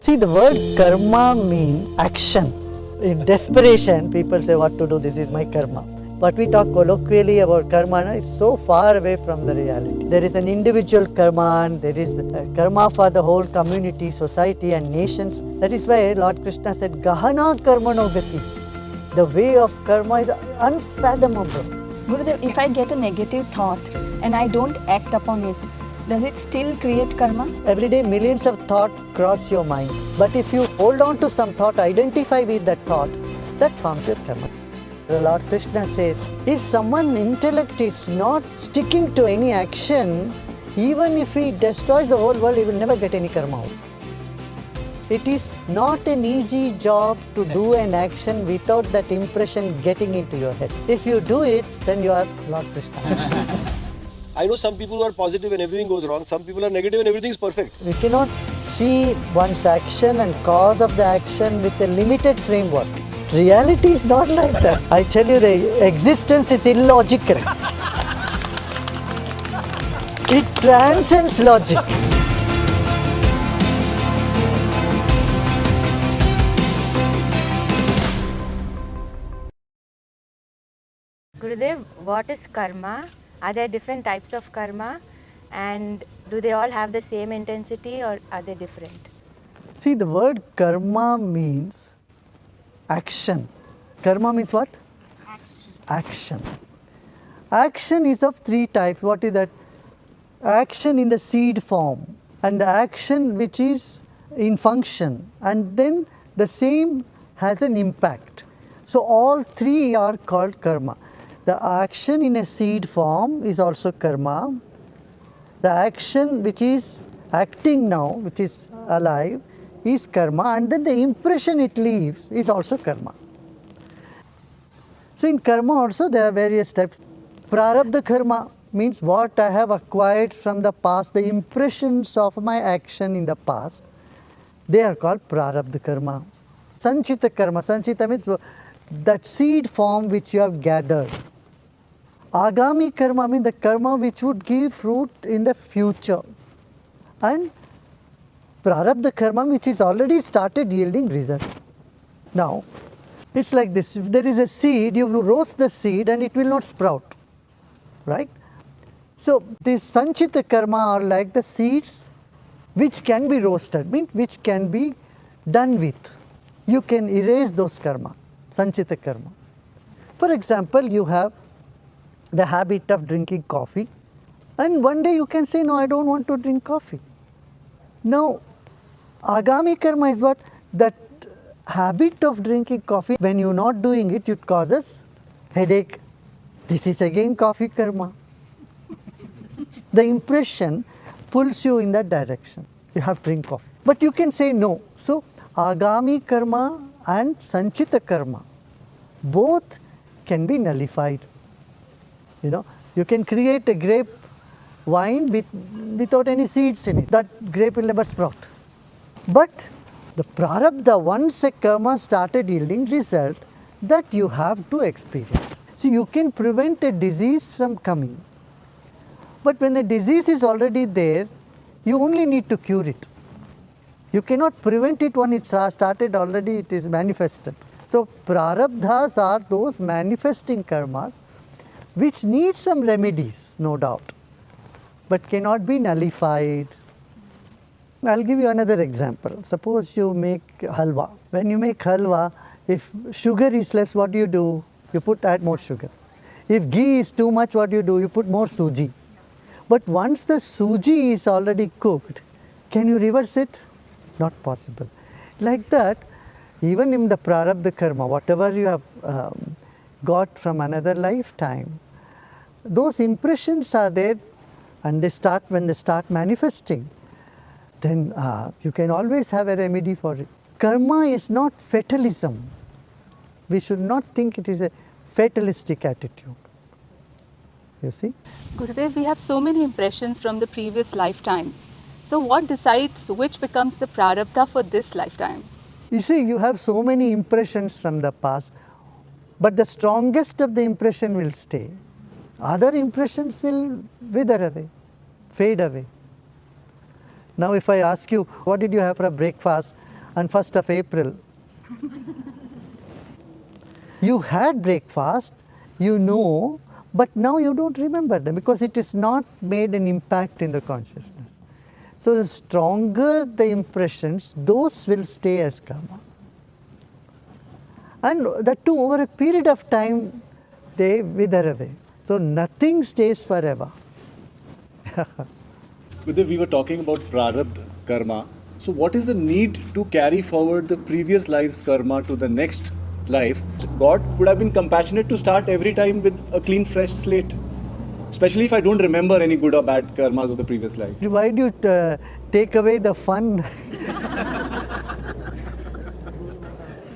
See, the word karma means action. In desperation, people say what to do, this is my karma. But we talk colloquially about karma, no? It's so far away from the reality. There is an individual karma and there is a karma for the whole community, society and nations. That is why Lord Krishna said, Gahana karmano gati. The way of karma is unfathomable. Gurudev, if I get a negative thought and I don't act upon it, does it still create karma? Every day millions of thoughts cross your mind. But if you hold on to some thought, identify with that thought, that forms your karma. The Lord Krishna says, if someone's intellect is not sticking to any action, even if he destroys the whole world, he will never get any karma out. It is not an easy job to do an action without that impression getting into your head. If you do it, then you are Lord Krishna. I know some people who are positive and everything goes wrong. Some people are negative and everything is perfect. We cannot see one's action and cause of the action with a limited framework. Reality is not like that. I tell you, the existence is illogical. It transcends logic. Gurudev, what is karma? Are there different types of karma? And do they all have the same intensity or are they different? See, the word karma means action. Karma means what? Action. Action is of three types. What is that? Action in the seed form, and the action which is in function, and then the same has an impact. So all three are called karma. The action in a seed form is also karma. The action which is acting now, which is alive, is karma, and then the impression it leaves is also karma. So in karma also there are various types. Prarabdha karma means what I have acquired from the past, the impressions of my action in the past, they are called prarabdha karma. Sanchita karma, sanchita means that seed form which you have gathered. Agami karma means the karma which would give fruit in the future. And prarabdha karma which is already started yielding result. Now, it's like this, if there is a seed, you roast the seed and it will not sprout, right? So, these sanchita karma are like the seeds which can be roasted, means which can be done with. You can erase those karma, sanchita karma. For example, you have the habit of drinking coffee, and one day you can say, no, I don't want to drink coffee. Now, agami karma is what? That habit of drinking coffee, when you're not doing it, it causes headache. This is again coffee karma. The impression pulls you in that direction. You have to drink coffee. But you can say no. So, agami karma and sanchita karma, both can be nullified. You know, you can create a grape wine without any seeds in it. That grape will never sprout. But the prarabdha, once a karma started yielding result, that you have to experience. See, you can prevent a disease from coming. But when a disease is already there, you only need to cure it. You cannot prevent it when it started already, it is manifested. So, prarabdhas are those manifesting karmas which need some remedies, no doubt, but cannot be nullified. I'll give you another example. Suppose you make halwa. When you make halwa, if sugar is less, what do? You add more sugar. If ghee is too much, what do? You put more suji. But once the suji is already cooked, can you reverse it? Not possible. Like that, even in the prarabdha karma, whatever you have got from another lifetime, those impressions are there, and when they start manifesting, then you can always have a remedy for it. Karma is not fatalism. We should not think it is a fatalistic attitude. You see? Gurudev, we have so many impressions from the previous lifetimes. So what decides which becomes the prarabdha for this lifetime? You see, you have so many impressions from the past, but the strongest of the impression will stay. Other impressions will wither away, fade away. Now if I ask you, what did you have for breakfast? on 1st of April. You had breakfast, you know, but now you don't remember them because it has not made an impact in the consciousness. So the stronger the impressions, those will stay as karma. And that too, over a period of time, they wither away. So nothing stays forever. Gurudev, we were talking about prarabdha karma. So what is the need to carry forward the previous life's karma to the next life? God would have been compassionate to start every time with a clean, fresh slate. Especially if I don't remember any good or bad karmas of the previous life. Why do you take away the fun?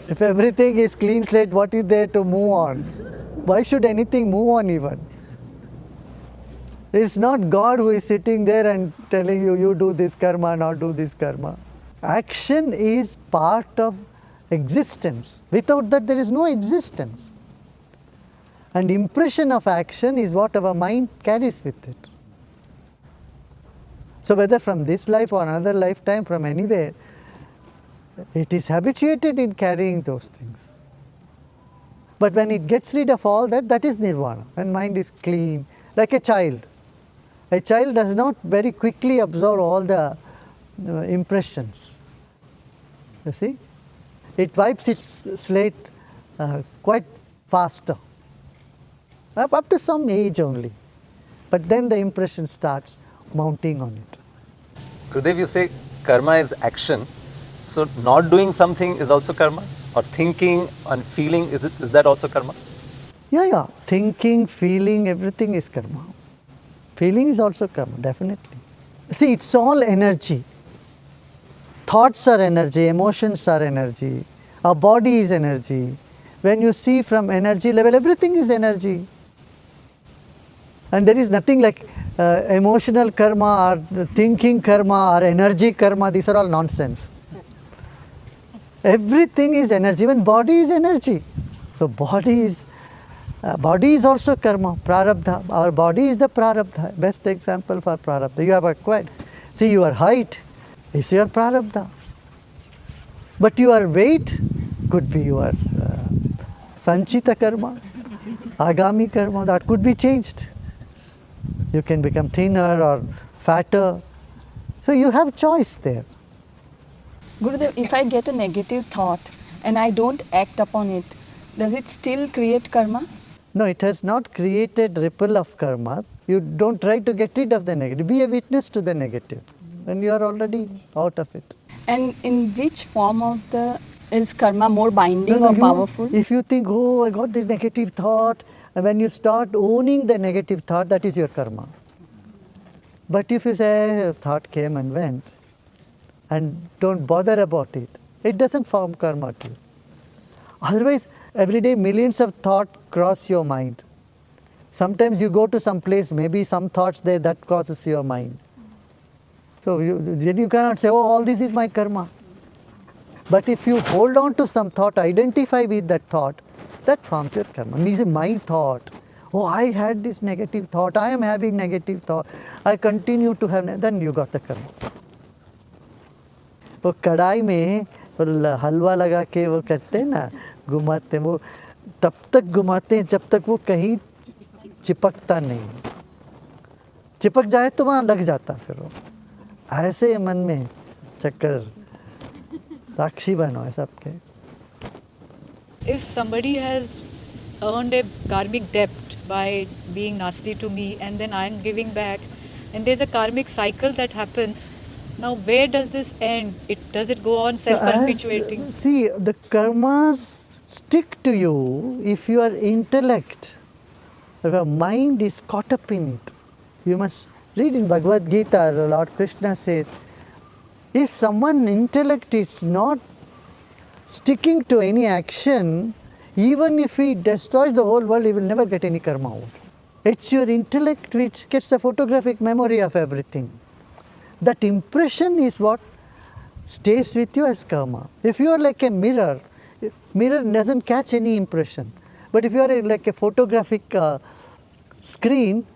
If everything is clean slate, what is there to move on? Why should anything move on even? It's not God who is sitting there and telling you, you do this karma, not do this karma. Action is part of existence. Without that, there is no existence. And impression of action is what our mind carries with it. So whether from this life or another lifetime, from anywhere, it is habituated in carrying those things. But when it gets rid of all that, that is nirvana. When mind is clean, like a child. A child does not very quickly absorb all the impressions. You see? It wipes its slate quite faster. Up to some age only. But then the impression starts mounting on it. Gurudev, you say karma is action. So not doing something is also karma? Or thinking and feeling, is that also karma? Yeah. Thinking, feeling, everything is karma. Feeling is also karma, definitely. See, it's all energy. Thoughts are energy, emotions are energy, our body is energy. When you see from energy level, everything is energy. And there is nothing like emotional karma or thinking karma or energy karma, these are all nonsense. Everything is energy, even body is energy. So body is also karma, prarabdha. Our body is the prarabdha, best example for prarabdha. You have acquired. See, your height is your prarabdha. But your weight could be your sanchita karma, agami karma, that could be changed. You can become thinner or fatter. So you have choice there. Gurudev, if I get a negative thought and I don't act upon it, does it still create karma? No, it has not created ripple of karma. You don't try to get rid of the negative. Be a witness to the negative. Then you are already out of it. And in which form of is karma more binding or powerful? If you think, oh, I got this negative thought, and when you start owning the negative thought, that is your karma. But if you say, a thought came and went, and don't bother about it, it doesn't form karma to you. Otherwise, every day millions of thoughts cross your mind. Sometimes you go to some place, maybe some thoughts there that causes your mind. So then you cannot say, oh, all this is my karma. But if you hold on to some thought, identify with that thought, that forms your karma. This is my thought. Oh, I had this negative thought, I am having negative thought, I continue to have, then you got the karma. वो कढ़ाई में हलवा लगा के वो करते हैं ना, घुमाते हैं, वो तब तक घुमाते हैं जब तक वो कहीं चिपकता नहीं. चिपक जाए तो वहाँ लग जाता फिर वो. ऐसे मन में चक्कर, साक्षी बनो है सबके. If somebody has earned a karmic debt by being nasty to me and then I am giving back, and there's a karmic cycle that happens. Now, where does this end? Does it go on self-perpetuating? See, the karmas stick to you if your intellect, if your mind is caught up in it. You must read in Bhagavad Gita, Lord Krishna says, if someone's intellect is not sticking to any action, even if he destroys the whole world, he will never get any karma out. It's your intellect which gets the photographic memory of everything. That impression is what stays with you as karma. If you are like a mirror, mirror doesn't catch any impression. But if you are like a photographic screen,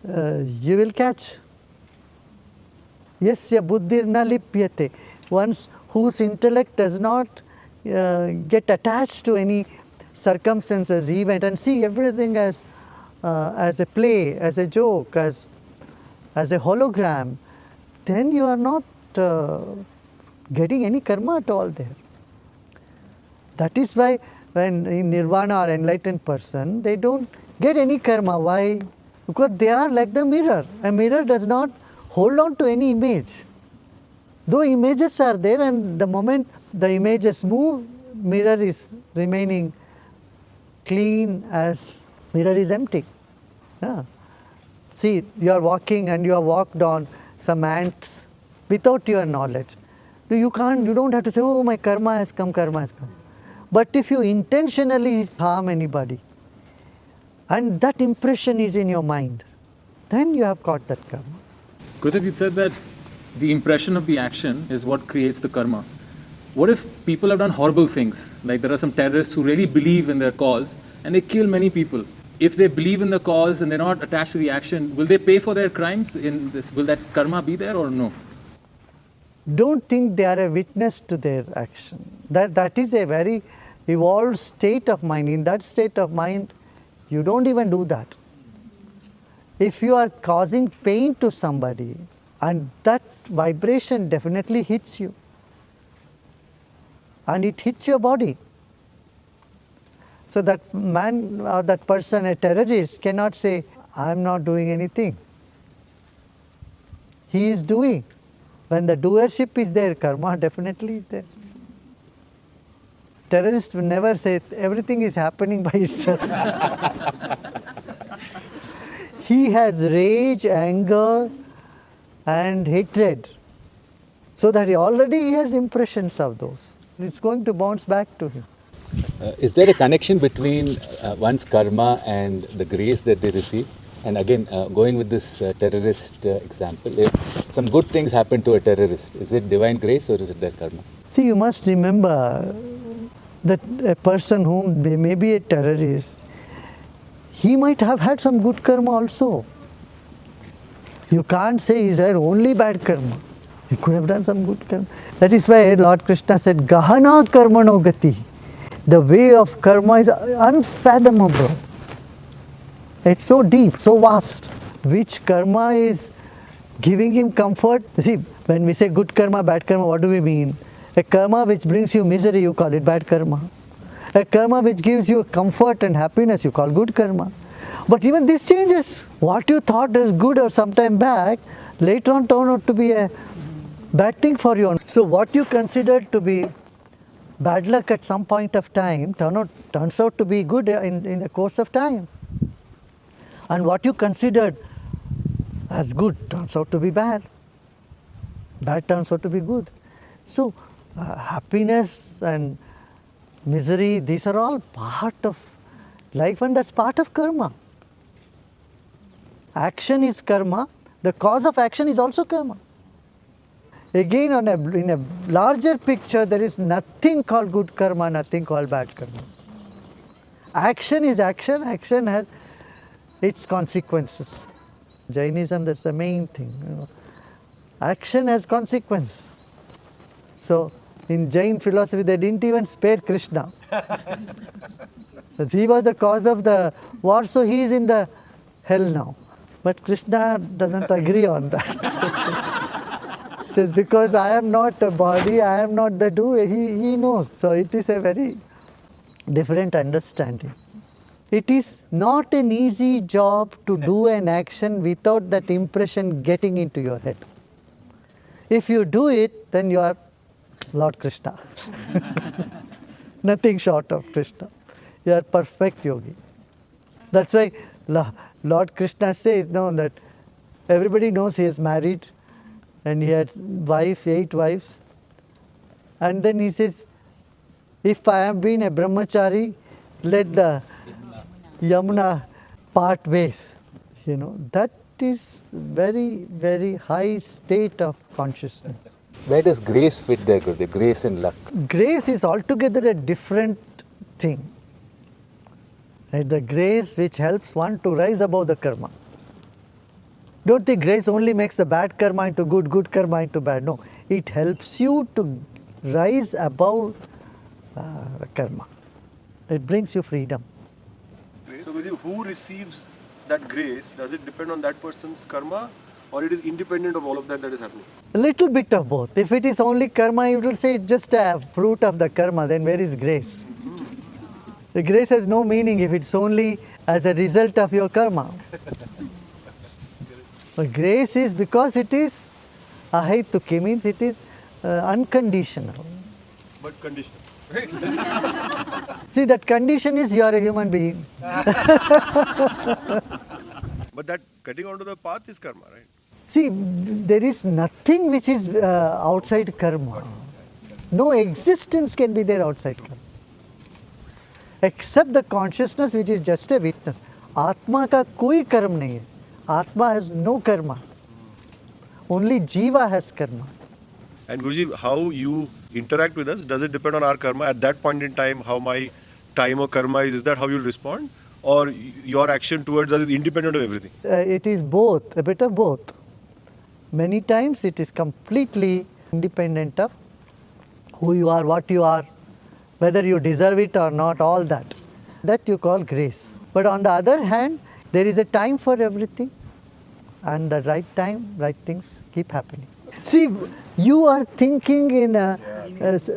you will catch. Yasya buddhir na lipyate. Once whose intellect does not get attached to any circumstances, event, and see everything as a play, as a joke, as a hologram, then you are not getting any karma at all there. That is why when in nirvana or enlightened person, they don't get any karma. Why? Because they are like the mirror. A mirror does not hold on to any image. Though images are there, and the moment the images move, mirror is remaining clean as mirror is empty. Yeah. See, you are walking and you have walked on some ants without your knowledge. You don't have to say, oh, my karma has come, karma has come. But if you intentionally harm anybody, and that impression is in your mind, then you have got that karma. Gurudev, you said that the impression of the action is what creates the karma. What if people have done horrible things? Like there are some terrorists who really believe in their cause and they kill many people. If they believe in the cause and they're not attached to the action, will they pay for their crimes in this? Will that karma be there or no? Don't think they are a witness to their action. That is a very evolved state of mind. In that state of mind, you don't even do that. If you are causing pain to somebody, and that vibration definitely hits you, and it hits your body. So that man or that person, a terrorist, cannot say, I am not doing anything. He is doing. When the doership is there, karma definitely is there. Terrorists will never say everything is happening by itself. He has rage, anger, and hatred. So that he already has impressions of those. It's going to bounce back to him. Is there a connection between one's karma and the grace that they receive? And again, going with this terrorist example, if some good things happen to a terrorist, is it divine grace or is it their karma? See, you must remember that a person whom they may be a terrorist, he might have had some good karma also. You can't say he had only bad karma. He could have done some good karma. That is why Lord Krishna said, Gahana karmano gati. The way of karma is unfathomable. It's so deep, so vast. Which karma is giving him comfort? See, when we say good karma, bad karma, what do we mean? A karma which brings you misery, you call it bad karma. A karma which gives you comfort and happiness, you call good karma. But even this changes. What you thought is good or sometime back, later on turn out to be a bad thing for you. So what you considered to be bad luck at some point of time turns out to be good in the course of time. And what you considered as good turns out to be bad. Bad turns out to be good. So happiness and misery, these are all part of life, and that's part of karma. Action is karma. The cause of action is also karma. Again, in a larger picture, there is nothing called good karma, nothing called bad karma. Action is action. Action has its consequences. Jainism, that's the main thing. Action has consequence. So, in Jain philosophy, they didn't even spare Krishna. He was the cause of the war, so he is in the hell now. But Krishna doesn't agree on that. He says, because I am not a body, I am not the doer, he knows. So it is a very different understanding. It is not an easy job to do an action without that impression getting into your head. If you do it, then you are Lord Krishna. Nothing short of Krishna. You are perfect yogi. That's why Lord Krishna says that everybody knows he is married and he had wives, 8 wives. And then he says, if I have been a brahmachari, let the Yamuna part ways. That is very, very high state of consciousness. Where does grace fit there, Gurudev? Grace and luck? Grace is altogether a different thing. Right? The grace which helps one to rise above the karma. Don't think grace only makes the bad karma into good, good karma into bad. No, it helps you to rise above karma. It brings you freedom. So, Guruji, who receives that grace? Does it depend on that person's karma, or it is independent of all of that is happening? A little bit of both. If it is only karma, you will say it's just a fruit of the karma, then where is grace? The grace has no meaning if it's only as a result of your karma. But grace is because it is ahetuki, means it is unconditional. But conditional. See, that condition is you are a human being. But that getting onto the path is karma, right? See, there is nothing which is outside karma. No existence can be there outside karma. Except the consciousness which is just a witness. Atma ka koi karma nahi hai. Atma has no karma. Only Jiva has karma. And Guruji, how you interact with us, does it depend on our karma? At that point in time, how my time or karma is that how you'll respond? Or your action towards us is independent of everything? It is both, a bit of both. Many times it is completely independent of who you are, what you are, whether you deserve it or not, all that. That you call grace. But on the other hand, there is a time for everything, and the right time, right things keep happening. See, you are thinking in a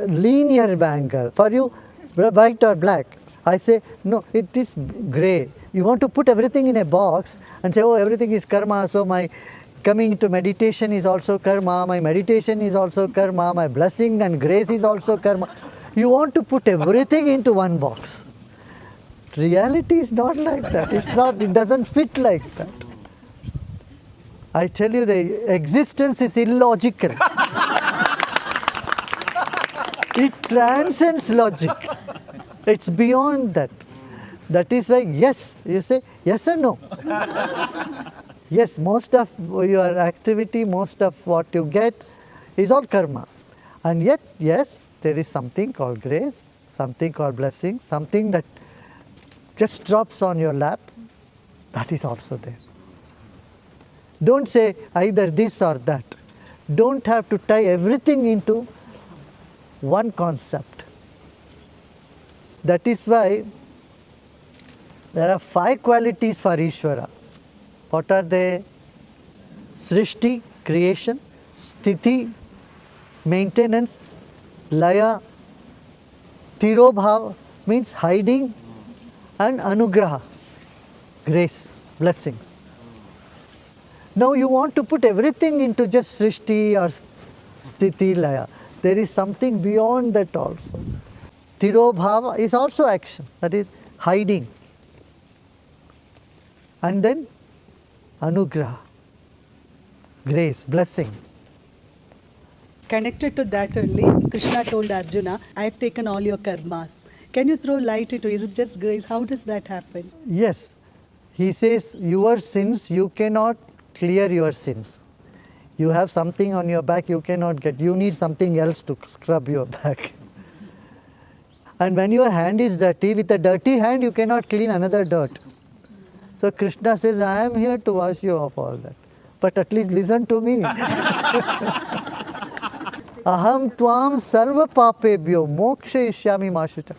linear angle. For you, white or black. I say, no, it is grey. You want to put everything in a box and say, oh, everything is karma, so my coming to meditation is also karma, my meditation is also karma, my blessing and grace is also karma. You want to put everything into one box. Reality is not like that. It's not, it doesn't fit like that. I tell you, the existence is illogical. It transcends logic. It's beyond that. That is why, yes, you say yes or no. Yes, most of your activity, most of what you get is all karma. And yet, yes, there is something called grace, something called blessing, something that just drops on your lap. That is also there. Don't say either this or that. Don't have to tie everything into one concept. That is why there are 5 qualities for Ishvara. What are they? Srishti, creation, Sthiti, maintenance, Laya, Tirobhav, means hiding, and Anugraha, grace, blessing. Now you want to put everything into just Srishti or Sthiti, Laya. There is something beyond that also. Tirobhava is also action, that is hiding. And then Anugraha, grace, blessing. Connected to that only, Krishna told Arjuna, I have taken all your karmas. Can you throw light into, is it just grace? How does that happen? Yes, he says your sins, you cannot clear your sins. You have something on your back you cannot get. You need something else to scrub your back. And when your hand is dirty, with a dirty hand you cannot clean another dirt. So Krishna says, I am here to wash you off all that. But at least listen to me. Aham tvam sarva papebhyo mokshayishyami mashucha.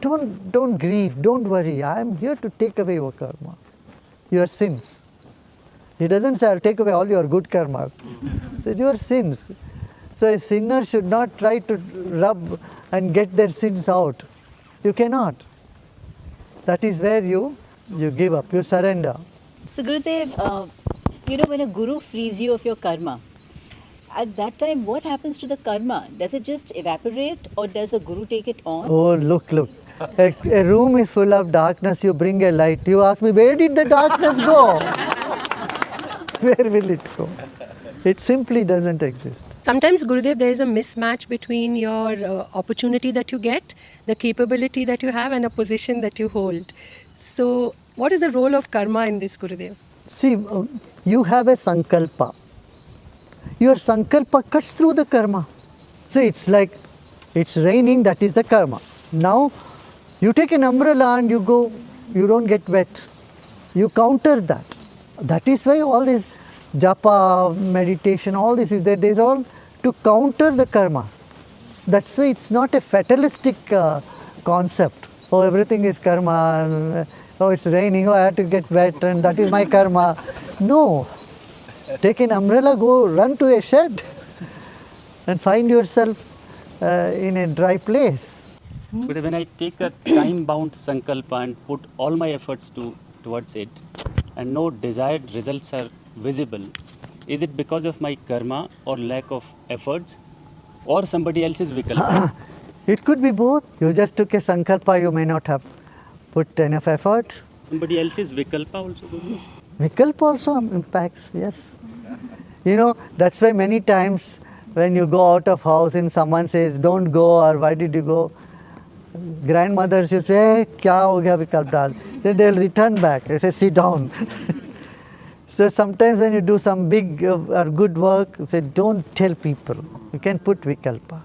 Don't grieve, don't worry. I am here to take away your karma, your sins. He doesn't say, I'll take away all your good karmas. He says, your sins. So a sinner should not try to rub and get their sins out. You cannot. That is where you give up, you surrender. So Gurudev, when a guru frees you of your karma, at that time what happens to the karma? Does it just evaporate or does a guru take it on? Oh, look. A room is full of darkness, you bring a light. You ask me, where did the darkness go? Where will it go? It simply doesn't exist. Sometimes, Gurudev, there is a mismatch between your opportunity that you get, the capability that you have, and a position that you hold. So, what is the role of karma in this, Gurudev? See, you have a sankalpa. Your sankalpa cuts through the karma. See, it's like it's raining, that is the karma. Now, you take an umbrella and you go, you don't get wet. You counter that. That is why all this japa, meditation, all this is there. They're all to counter the karmas. That's why it's not a fatalistic concept. Oh, everything is karma. And, oh, it's raining. Oh, I have to get wet, and that is my karma. No. Take an umbrella, go run to a shed, and find yourself in a dry place. But when I take a time-bound sankalpa and put all my efforts towards it, and no desired results are visible, is it because of my karma or lack of efforts, or somebody else's vikalpa? It could be both. You just took a sankalpa, you may not have put enough effort. Somebody else's vikalpa also could be. Vikalpa also impacts, yes. You know, that's why many times when you go out of house and someone says, don't go, or why did you go? Grandmothers, you say, hey, kya ho gaya vikalp dal? Then they'll return back. They say, sit down. So sometimes when you do some big or good work, you say, don't tell people. You can put vikalpa.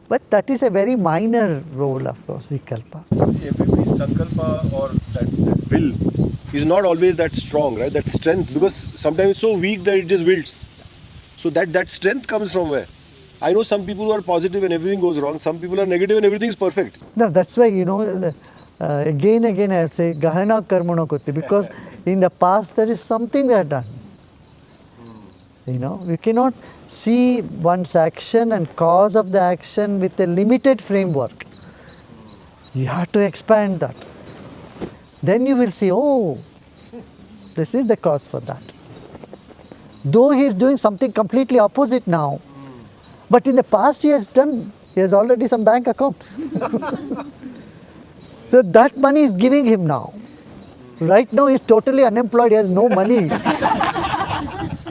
But that is a very minor role, of course, vikalpa. Everybody's sankalpa or that will is not always that strong, right? That strength, because sometimes it's so weak that it just wilts. So that strength comes from where? I know some people who are positive and everything goes wrong. Some people are negative and everything is perfect. No, that's why, you know, again I say, gahana karmano koti, because in the past there is something they have done. You know, we cannot see one's action and cause of the action with a limited framework. You have to expand that. Then you will see, oh, this is the cause for that. Though he is doing something completely opposite now, but in the past he has already some bank account. So that money is giving him now. Right now he is totally unemployed, he has no money.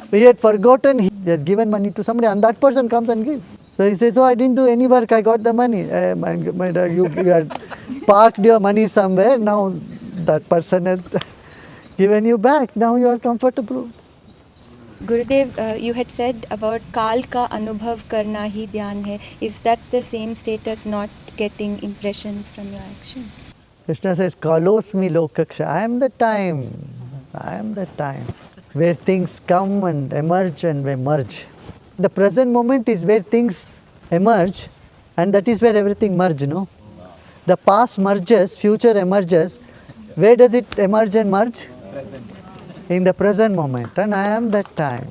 He had forgotten, he has given money to somebody, and that person comes and gives. So he says, oh, I didn't do any work, I got the money. You had parked your money somewhere, now that person has given you back, now you are comfortable. Gurudev, you had said about Kal ka anubhav karna hi dhyan hai. Is that the same state as not getting impressions from your action? Krishna says, Kalosmi lokaksha, I am the time. I am the time where things come and emerge and emerge. The present moment is where things emerge, and that is where everything merges, no? The past merges, future emerges. Where does it emerge and merge? In the present moment, and I am that time.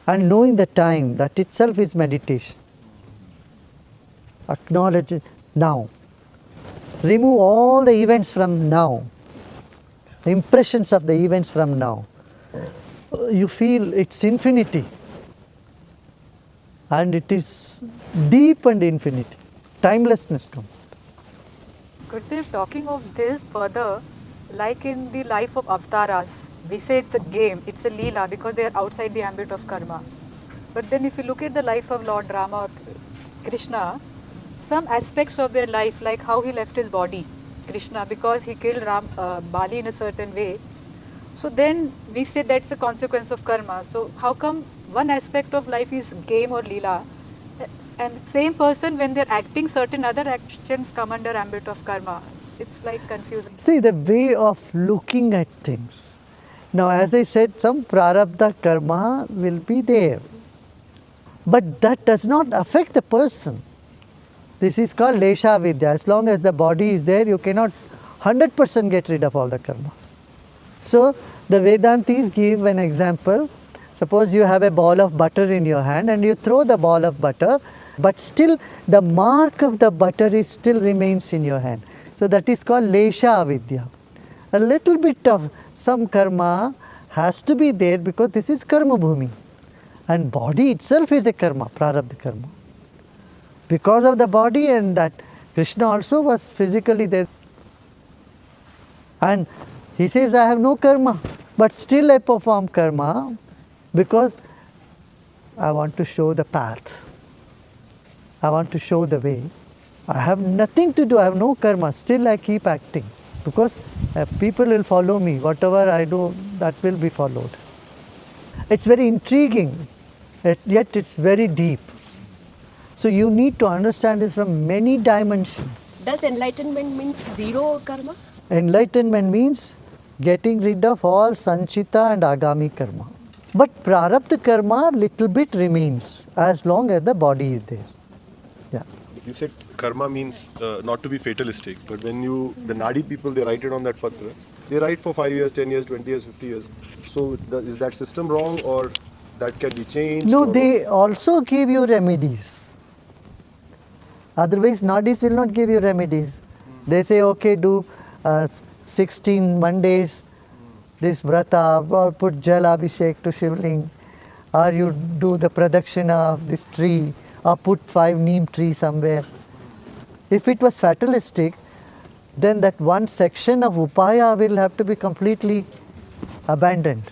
And knowing the time, that itself is meditation. Acknowledge it now. Remove all the events from now, the impressions of the events from now. You feel its infinity, and it is deep and infinity. Timelessness comes. Gurudev, talking of this further, like in the life of avatars, we say it's a game, it's a leela because they are outside the ambit of karma. But then if you look at the life of Lord Rama or Krishna, some aspects of their life, like how he left his body, Krishna, because he killed Bali in a certain way. So then we say that's a consequence of karma. So how come one aspect of life is game or leela, and same person when they're acting, certain other actions come under ambit of karma? It's like confusing. See, the way of looking at things. Now, as I said, some prarabdha karma will be there. But that does not affect the person. This is called lesha vidya. As long as the body is there, you cannot 100% get rid of all the karmas. So, the Vedantis give an example. Suppose you have a ball of butter in your hand and you throw the ball of butter, but still the mark of the butter still remains in your hand. So that is called lesha avidya. A little bit of some karma has to be there because this is karma bhumi. And body itself is a karma, prarabdha karma. Because of the body, and that Krishna also was physically there. And he says, I have no karma, but still I perform karma because I want to show the path. I want to show the way. I have nothing to do, I have no karma, still I keep acting because people will follow me. Whatever I do, that will be followed. It's very intriguing, yet it's very deep. So you need to understand this from many dimensions. Does enlightenment means zero karma? Enlightenment means getting rid of all sanchita and agami karma. But prarabdha karma little bit remains as long as the body is there. Yeah. You said karma means not to be fatalistic, but when the Nadi people, they write it on that patra, they write for 5 years, 10 years, 20 years, 50 years. So is that system wrong, or that can be changed? No, or they also give you remedies. Otherwise, Nadis will not give you remedies. They say, okay, do 16 Mondays, this vrata, or put jal abhishek to Shivling, or you do the pradakshina of this tree, or put 5 neem tree somewhere. If it was fatalistic, then that one section of upaya will have to be completely abandoned.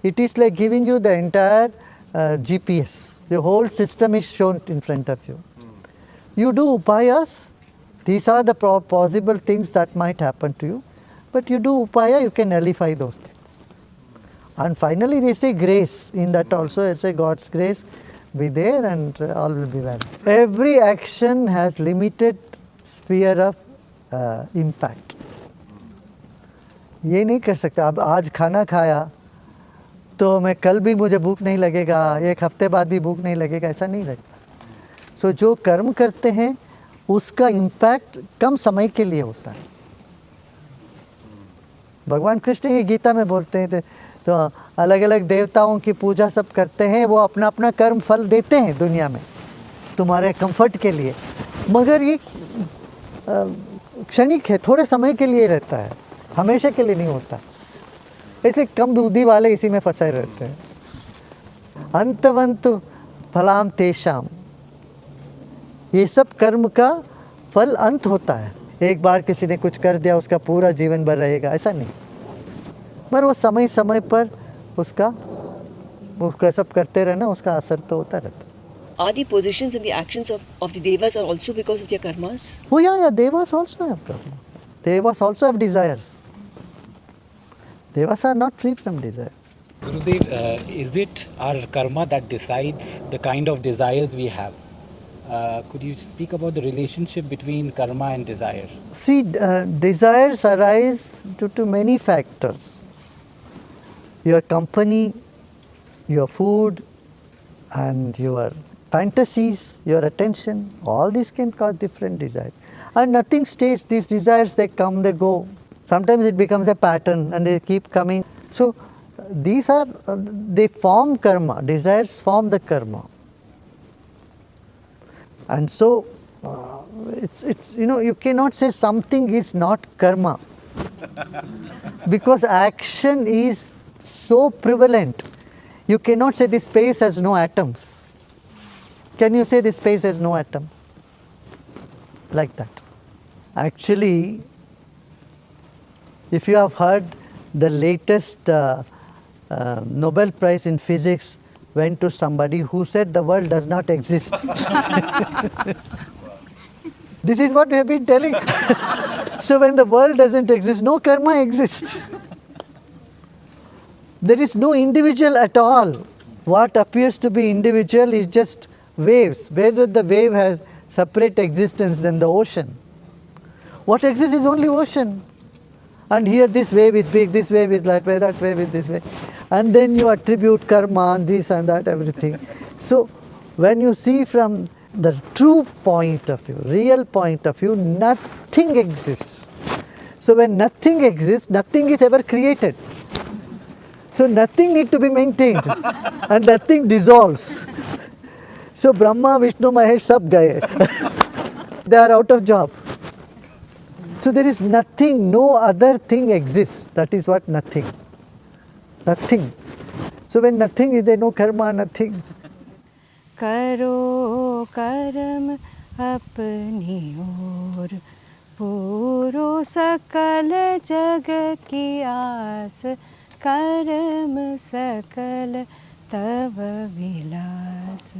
It is like giving you the entire GPS. The whole system is shown in front of you. You do upayas, these are the possible things that might happen to you, but you do upaya, you can nullify those things. And finally they say grace, in that also they say God's grace be there and all will be well. Every action has limited sphere of impact. ये नहीं कर सकता अब आज खाना खाया तो मैं कल भी मुझे भूख नहीं लगेगा, एक हफ्ते बाद भी भूख नहीं लगेगा, ऐसा नहीं लगता. सो जो कर्म करते हैं उसका इम्पैक्ट कम समय के लिए होता है. भगवान कृष्ण ही गीता में बोलते हैं तो अलग अलग देवताओं की पूजा सब करते हैं, वो अपना अपना कर्म फल देते हैं दुनिया में तुम्हारे कंफर्ट के लिए, मगर ये क्षणिक है, थोड़े समय के लिए रहता है, हमेशा के लिए नहीं होता. इसलिए कम बुद्धि वाले इसी में फंसे रहते हैं. अंतवंत फलाम तेषाम, ये सब कर्म का फल अंत होता है. एक बार किसी ने कुछ कर दिया उसका पूरा जीवन भर रहेगा, ऐसा नहीं, पर वो समय समय पर उसका सब करते रहना, उसका असर तो होता रहता. Are the positions and the actions of the devas are also because of their karmas? Oh yeah, devas also have karma. Devas also have desires. Devas are not free from desires. Gurudev, is it our karma that decides the kind of desires we have? Could you speak about the relationship between karma and desire? See, desires arise due to many factors. Your company, your food, and your fantasies, your attention, all these can cause different desires. And nothing stays, these desires, they come, they go. Sometimes it becomes a pattern and they keep coming. So these are, they form karma, desires form the karma. And so, it's you cannot say something is not karma because action is so prevalent. You cannot say this space has no atoms. Can you say this space has no atom? Like that. Actually, if you have heard, the latest Nobel Prize in Physics went to somebody who said the world does not exist. This is what we have been telling. So when the world doesn't exist, no karma exists. There is no individual at all. What appears to be individual is just waves. Whether the wave has separate existence than the ocean. What exists is only ocean. And here this wave is big, this wave is that way, that wave is this way. And then you attribute karma and this and that, everything. So when you see from the true point of view, real point of view, nothing exists. So when nothing exists, nothing is ever created. So nothing needs to be maintained and nothing dissolves. So Brahma, Vishnu, Mahesh, sab gaye. They are out of job. So there is nothing, no other thing exists. That is what nothing. Nothing. So when nothing is there, no karma, nothing. करो कर्म अपनी ओर, पूरो सकल जग की आस, कर्म सकल तव विलास.